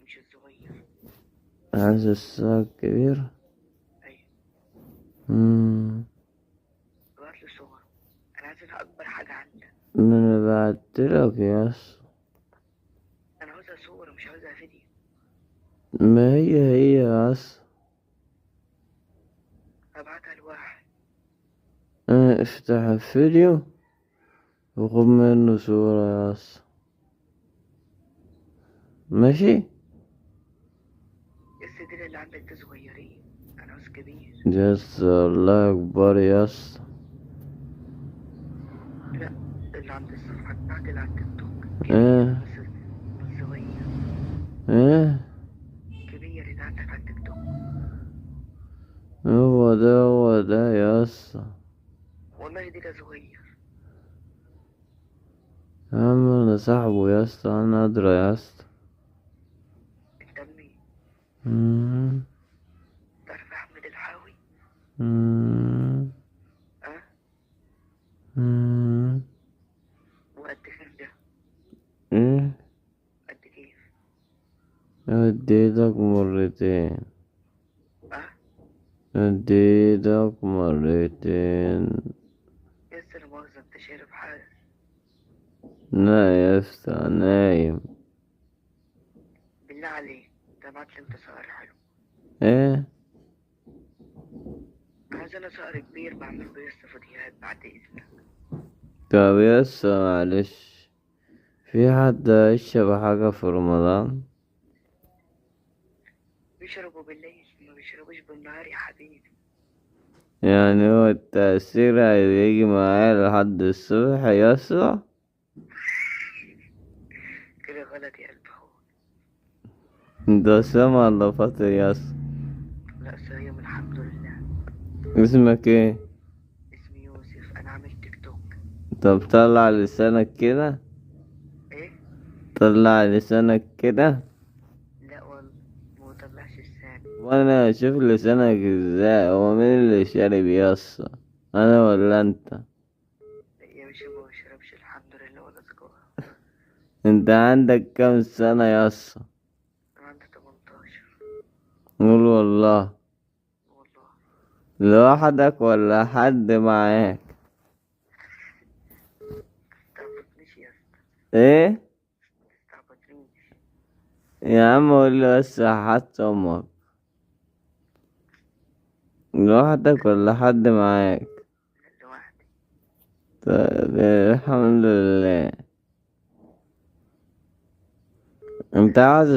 مش الصغير. عايز الساعة الكبير. ايوه. مم. ابعتلي صور، انا عايزها اكبر حاجة عندك. ما انا بعتلك يا اسطى. انا عاوزها صور مش عاوزها فيديو. ما هي يا اسطى. ابعتها لواحد. افتح الفيديو وخد منه صورة يا اسطى. ماشي. السدير اللي عندك ده صغيرين، انا عاوز كبير. يا اسطى الله اكبر يا اسطى. لا، اللي عند الصفحة بتاعتي اللي على التيك توك كبير ايه مش صغير. ايه. كبير اللي عندك على التيك توك. هو ده يا اسطى. والله دي ده صغير. يا عم انا صاحبه يا اسطى، انا ادرى يا اسطى. انت منين؟ مم. تعرف احمد الحاوي؟ مم. اه. مم. وقد كيف ده؟ ايه. قد كيف؟ اديتك مرتين. اه. اديتك مرتين. يس انا مؤاخذة، انت شارب حاجة؟ لا يا اسطى نايم. بالله عليك تبعتلي انت سعر حلو. ايه. عايز انا سعر كبير بعمل بيه فيديوهات بعد اذنك. طب يا اسطى معلش، في حد يشرب حاجة في رمضان؟ بيشربوا بالليل ما بيشربوش بالنهار يا حبيبي. يعني هو التأثير هيجي معايا لحد الصبح يا اسطى؟ كده غلط يا قلب اخوك. ده سما ولا فاطر يا اسطى؟ لا صايم الحمد لله. اسمك ايه؟ اسمي يوسف، انا عامل تيك توك. طب طلع لسانك كده. ايه؟ طلع لسانك كده. لا والله ما طلعش لساني. وانا اشوف لسانك ازاي؟ هو مين اللي شارب يا اسطى، انا ولا انت؟ لا يا باشا ما بشربش الحمد لله ولا سجارة. انت عندك كام سنة يا اسطى؟ انا عندي 18. قول والله. والله. لوحدك ولا حد معاك؟ متستعبطنيش يا اسطى. ايه. متستعبطنيش. يا عم قول لي بس حتى امك. لوحدك ولا حد معاك؟ لا لوحدي. طيب الحمد لله. انت عاوز